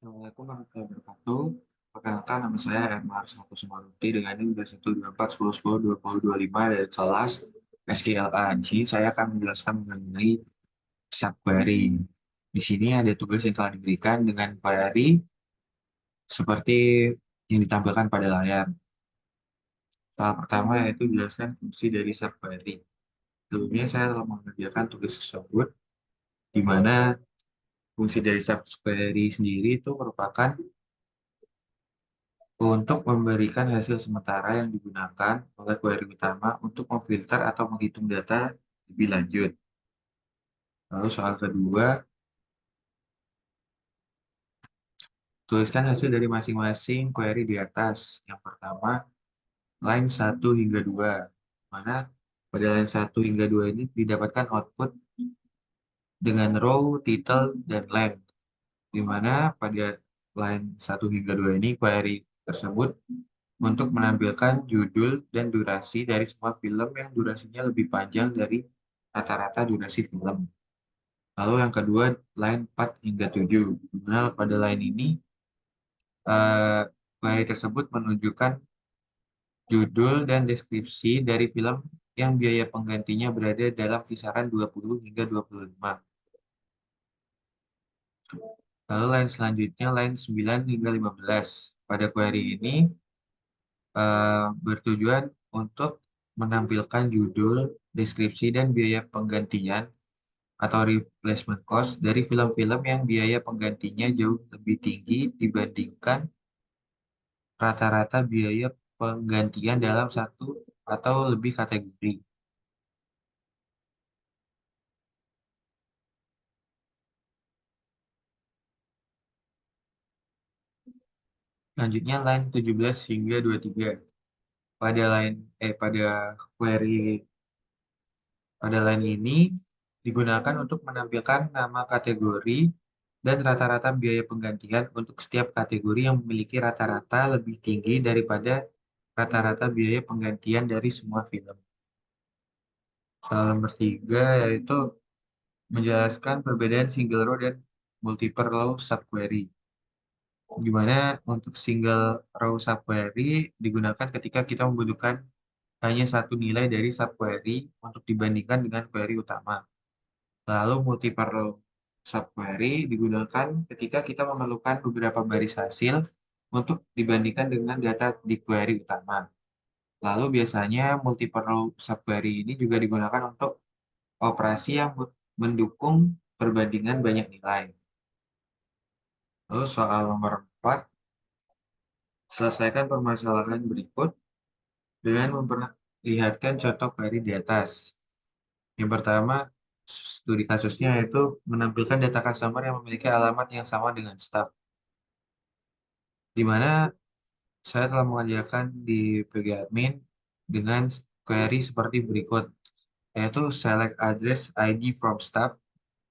Assalamualaikum warahmatullahi wabarakatuh. Perkenalkan nama saya Ermar Satu Sumaruti dengan NIM 12410102025 dari kelas SKLA. Di sini saya akan menjelaskan mengenai subquery. Di sini ada tugas yang telah diberikan dengan query seperti yang ditampilkan pada layar. Soal pertama yaitu jelaskan fungsi dari subquery. Sebelumnya saya telah mengerjakan tugas tersebut, di mana fungsi dari subquery sendiri itu merupakan untuk memberikan hasil sementara yang digunakan oleh query utama untuk memfilter atau menghitung data lebih lanjut. Lalu soal kedua, tuliskan hasil dari masing-masing query di atas. Yang pertama, line 1 hingga 2, mana pada line 1 hingga 2 ini didapatkan output dengan row, title, dan length. Di mana pada line 1 hingga 2 ini query tersebut untuk menampilkan judul dan durasi dari semua film yang durasinya lebih panjang dari rata-rata durasi film. Lalu yang kedua, line 4 hingga 7. Di mana pada line ini, eh, query tersebut menunjukkan judul dan deskripsi dari film yang biaya penggantinya berada dalam kisaran 20 hingga 25. Lalu line selanjutnya, line 9 hingga 15. Pada query ini, bertujuan untuk menampilkan judul, deskripsi, dan biaya penggantian atau replacement cost dari film-film yang biaya penggantinya jauh lebih tinggi dibandingkan rata-rata biaya penggantian dalam satu atau lebih kategori. Selanjutnya line 17 hingga 23. Pada pada query pada line ini digunakan untuk menampilkan nama kategori dan rata-rata biaya penggantian untuk setiap kategori yang memiliki rata-rata lebih tinggi daripada rata-rata biaya penggantian dari semua film. Soal nomor 3 yaitu menjelaskan perbedaan single row dan multiple row subquery. Di mana untuk single row subquery digunakan ketika kita membutuhkan hanya satu nilai dari subquery untuk dibandingkan dengan query utama. Lalu multiple row subquery digunakan ketika kita memerlukan beberapa baris hasil untuk dibandingkan dengan data di query utama. Lalu biasanya multiple row subquery ini juga digunakan untuk operasi yang mendukung perbandingan banyak nilai. Lalu soal nomor 4, selesaikan permasalahan berikut dengan memperlihatkan contoh query di atas. Yang pertama, studi kasusnya yaitu menampilkan data customer yang memiliki alamat yang sama dengan staff. Di mana saya telah mengerjakan di PG Admin dengan query seperti berikut, yaitu select address ID from staff,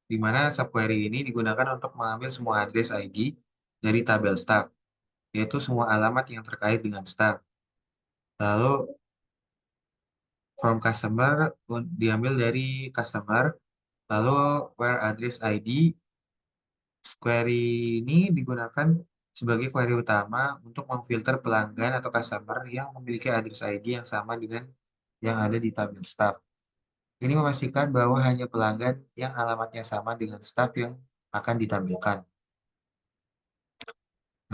di mana subquery ini digunakan untuk mengambil semua address ID dari tabel staff, yaitu semua alamat yang terkait dengan staff. Lalu from customer diambil dari customer, lalu where address ID, query ini digunakan sebagai query utama untuk memfilter pelanggan atau customer yang memiliki address ID yang sama dengan yang ada di tabel staff. Ini memastikan bahwa hanya pelanggan yang alamatnya sama dengan staff yang akan ditampilkan.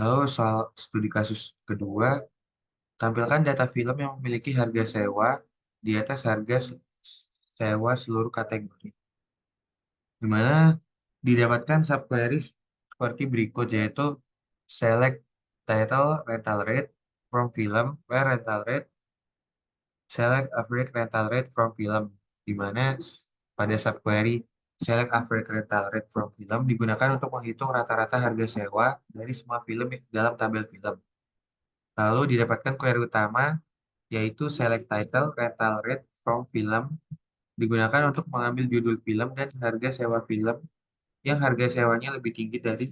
Lalu soal studi kasus kedua, tampilkan data film yang memiliki harga sewa di atas harga sewa seluruh kategori, di mana didapatkan subquery seperti berikut, yaitu select title rental rate from film, where rental rate, select average rental rate from film, di mana pada subquery select average rental rate from film digunakan untuk menghitung rata-rata harga sewa dari semua film dalam tabel film. Lalu didapatkan query utama yaitu select title rental rate from film digunakan untuk mengambil judul film dan harga sewa film yang harga sewanya lebih tinggi dari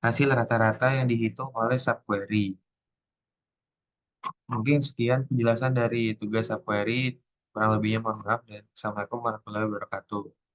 hasil rata-rata yang dihitung oleh subquery. Mungkin sekian penjelasan dari tugas subquery. Kurang lebihnya mohon maaf dan Assalamualaikum warahmatullahi wabarakatuh.